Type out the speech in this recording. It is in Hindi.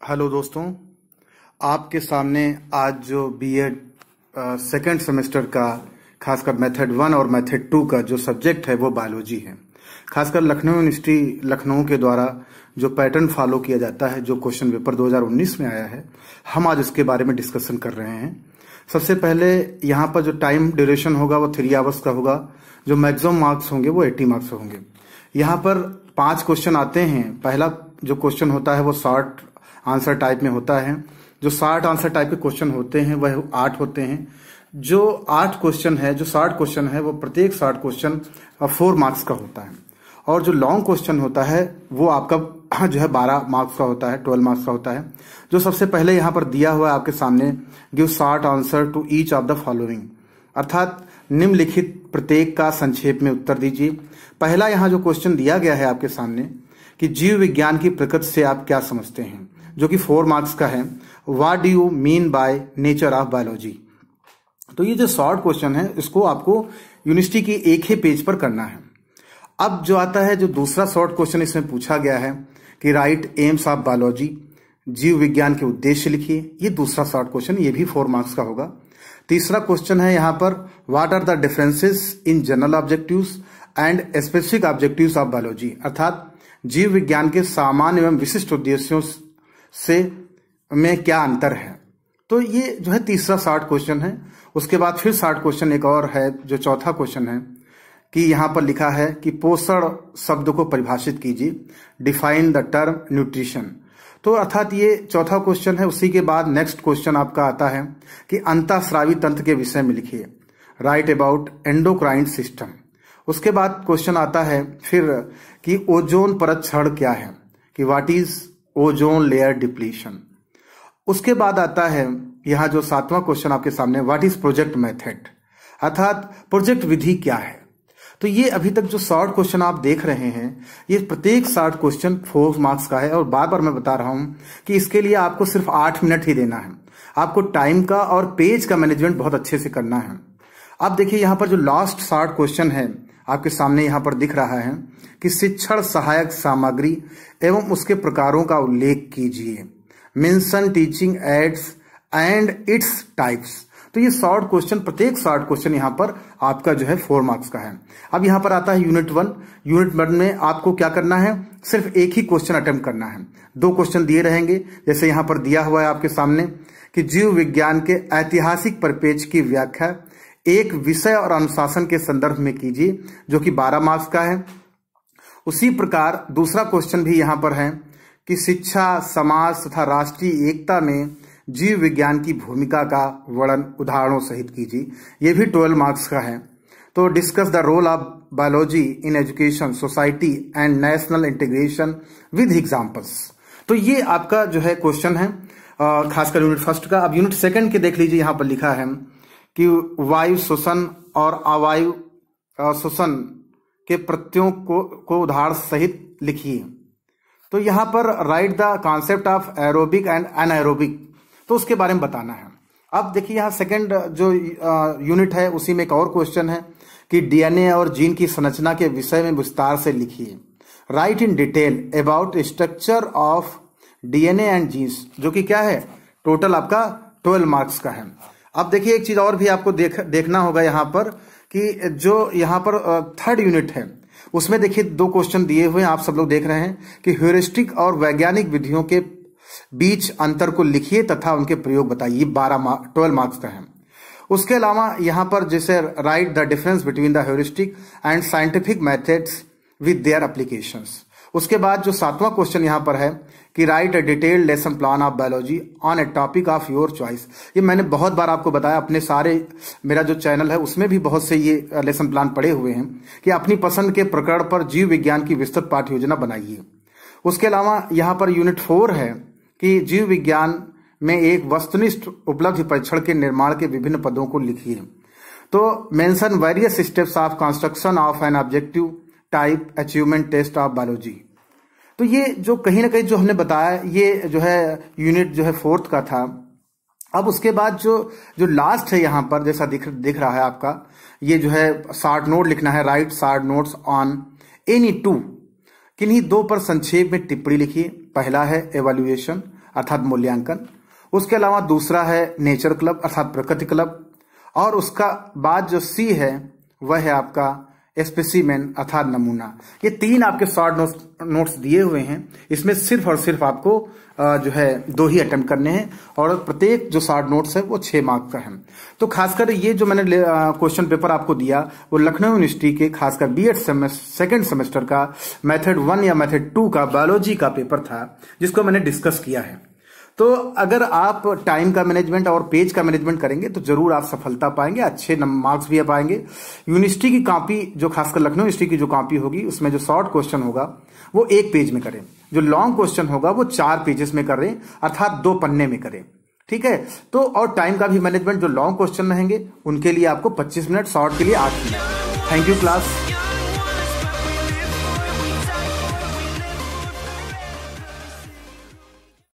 हेलो दोस्तों, आपके सामने आज जो बीएड सेकेंड सेमेस्टर का खासकर मेथड 1 और मेथड 2 का जो सब्जेक्ट है वो बायोलॉजी है। खासकर लखनऊ यूनिवर्सिटी लखनऊ के द्वारा जो पैटर्न फॉलो किया जाता है, जो क्वेश्चन पेपर 2019 में आया है, हम आज उसके बारे में डिस्कशन कर रहे हैं। सबसे पहले यहाँ पर जो टाइम ड्यूरेशन होगा वो 3 आवर्स का होगा। जो मैक्सिमम मार्क्स होंगे वो 80 मार्क्स होंगे। यहाँ पर 5 क्वेश्चन आते हैं। पहला जो क्वेश्चन होता है वो शॉर्ट आंसर टाइप में होता है। जो शॉर्ट आंसर टाइप के क्वेश्चन होते हैं वह 8 होते हैं। जो 8 क्वेश्चन है, जो शॉर्ट क्वेश्चन है, वो प्रत्येक शॉर्ट क्वेश्चन 4 मार्क्स का होता है। और जो लॉन्ग क्वेश्चन होता है वो आपका जो है 12 मार्क्स का होता है, 12 मार्क्स का होता है। जो सबसे पहले यहाँ पर दिया हुआ है आपके सामने, give short answer to each of the following, अर्थात निम्नलिखित प्रत्येक का संक्षेप में उत्तर दीजिए। पहला यहाँ जो क्वेश्चन दिया गया है आपके सामने कि जीव विज्ञान की प्रकृति से आप क्या समझते हैं, जो कि 4 मार्क्स का है। What do you mean by nature of biology. तो ये जो शॉर्ट क्वेश्चन है इसको आपको यूनिवर्सिटी की एक ही पेज पर करना है। अब जो आता है, जो दूसरा शॉर्ट क्वेश्चन इसमें पूछा गया है कि राइट एम्स ऑफ बायोलॉजी, जीव विज्ञान के उद्देश्य लिखिए। ये दूसरा शॉर्ट क्वेश्चन, ये भी 4 मार्क्स का होगा। तीसरा क्वेश्चन है यहाँ पर, what are the differences in general objectives and specific objectives of biology, अर्थात जीव विज्ञान के सामान्य एवं विशिष्ट उद्देश्यों से में क्या अंतर है। तो ये जो है तीसरा शॉर्ट क्वेश्चन है। उसके बाद फिर शॉर्ट क्वेश्चन एक और है, जो चौथा क्वेश्चन है कि यहाँ पर लिखा है कि पोषण शब्द को परिभाषित कीजिए, डिफाइन द टर्म न्यूट्रिशन। तो अर्थात ये चौथा क्वेश्चन है। उसी के बाद नेक्स्ट क्वेश्चन आपका आता है कि अंतःस्रावी तंत्र के विषय में लिखिए, राइट अबाउट एंडोक्राइन सिस्टम। उसके बाद क्वेश्चन आता है फिर कि ओजोन परत क्षरण क्या है, कि what is ozone layer depletion. उसके बाद आता है यहाँ जो 7वां क्वेश्चन आपके सामने, व्हाट इज प्रोजेक्ट मेथड, अर्थात प्रोजेक्ट विधि क्या है। तो ये अभी तक जो शॉर्ट क्वेश्चन आप देख रहे हैं, ये प्रत्येक शॉर्ट क्वेश्चन 4 मार्क्स का है। और बार बार मैं बता रहा हूं कि इसके लिए आपको सिर्फ 8 मिनट ही देना है। आपको टाइम का और पेज का मैनेजमेंट बहुत अच्छे से करना है। अब देखिए यहाँ पर जो लास्ट शॉर्ट क्वेश्चन है आपके सामने यहाँ पर दिख रहा है कि शिक्षण सहायक सामग्री एवं उसके प्रकारों का उल्लेख कीजिए, mention teaching ads and its types. तो ये शॉर्ट क्वेश्चन, प्रत्येक शॉर्ट क्वेश्चन यहाँ पर आपका जो है 4 मार्क्स का है। अब यहाँ पर आता है यूनिट 1। यूनिट 1 में आपको क्या करना है, सिर्फ एक ही क्वेश्चन अटेम्प्ट करना है। 2 क्वेश्चन दिए रहेंगे, जैसे यहाँ पर दिया हुआ है आपके सामने कि जीव विज्ञान के ऐतिहासिक परिप्रेक्ष्य की व्याख्या एक विषय और अनुशासन के संदर्भ में कीजिए, जो कि 12 मार्क्स का है। उसी प्रकार दूसरा क्वेश्चन भी यहाँ पर है कि शिक्षा, समाज तथा राष्ट्रीय एकता में जीव विज्ञान की भूमिका का वर्णन उदाहरणों सहित कीजिए। यह भी 12 मार्क्स का है। तो discuss the role of biology in education, society and national integration with examples. तो ये आपका जो है क्वेश्चन है खासकर यूनिट 1 का। अब यूनिट 2 के देख लीजिए, यहाँ पर लिखा है कि वायु श्वसन और अवायु श्वसन के प्रत्ययों को उदाहरण सहित लिखिए। तो यहाँ पर right the concept of aerobic and anaerobic, तो उसके बारे में बताना है। अब देखिए यहाँ सेकंड जो यूनिट है उसी में एक और क्वेश्चन है कि डीएनए और जीन की संरचना के विषय में विस्तार से लिखिए, write in detail about structure of DNA and genes, जो कि क्या है, टोटल आपका 12 मार्क्स का है। अब देखिए एक चीज और भी आपको देखना होगा यहाँ पर कि जो यहाँ पर 3rd यूनिट है उसमें देखिए 2 क्वेश्चन दिए हुए हैं, आप सब लोग देख रहे हैं कि ह्यूरिस्टिक और वैज्ञानिक विधियों के बीच अंतर को लिखिए तथा उनके प्रयोग बताइए। 12 मार्क्स का है। उसके अलावा यहाँ पर जैसे right the difference between the heuristic and scientific methods with their applications. उसके बाद जो 7वां क्वेश्चन यहाँ पर है कि right a detailed lesson plan of biology on A topic of your choice. ये मैंने बहुत बार आपको बताया, अपने सारे मेरा जो चैनल है उसमें भी बहुत से ये लेसन प्लान पड़े हुए हैं कि अपनी पसंद के प्रकरण पर जीव विज्ञान की विस्तृत पाठ्य योजना बनाइए। उसके अलावा यहाँ पर यूनिट 4 है कि जीव विज्ञान में एक वस्तुनिष्ठ उपलब्धि परीक्षण के निर्माण के विभिन्न पदों को लिखिए। तो mention various steps of construction of an objective type achievement test of biology. तो ये जो कहीं ना कहीं जो हमने बताया, ये जो है यूनिट जो है 4th का था। अब उसके बाद जो लास्ट है यहाँ पर जैसा दिख रहा है आपका, ये जो है शॉर्ट नोट लिखना है, right short notes on any 2, किन्हीं 2 पर संक्षेप में टिप्पणी लिखिए। पहला है एवैल्यूएशन, अर्थात मूल्यांकन। उसके अलावा दूसरा है नेचर क्लब अर्थात प्रकृति क्लब। और उसका बाद जो सी है वह है आपका स्पेसिमेन अर्थात नमूना। ये 3 आपके शॉर्ट नोट्स दिए हुए हैं। इसमें सिर्फ और सिर्फ आपको जो है 2 ही अटेम्प्ट करने हैं और प्रत्येक जो शॉर्ट नोट्स है वो 6 मार्क का है। तो खासकर ये जो मैंने क्वेश्चन पेपर आपको दिया वो लखनऊ यूनिवर्सिटी के खासकर बीएड सेकेंड सेमेस्टर का मेथड 1 या मेथड 2 का बायोलॉजी का पेपर था, जिसको मैंने डिस्कस किया है। तो अगर आप टाइम का मैनेजमेंट और पेज का मैनेजमेंट करेंगे तो जरूर आप सफलता पाएंगे, अच्छे मार्क्स भी पाएंगे। यूनिवर्सिटी की कॉपी जो खासकर लखनऊ यूनिवर्सिटी की जो कॉपी होगी उसमें जो शॉर्ट क्वेश्चन होगा वो 1 पेज में करें, जो लॉन्ग क्वेश्चन होगा वो 4 पेजेस में करें अर्थात 2 पन्ने में करें। ठीक है। तो और टाइम का भी मैनेजमेंट, जो लॉन्ग क्वेश्चन रहेंगे उनके लिए आपको 25 मिनट, शॉर्ट के लिए 8 मिनट। Thank you class.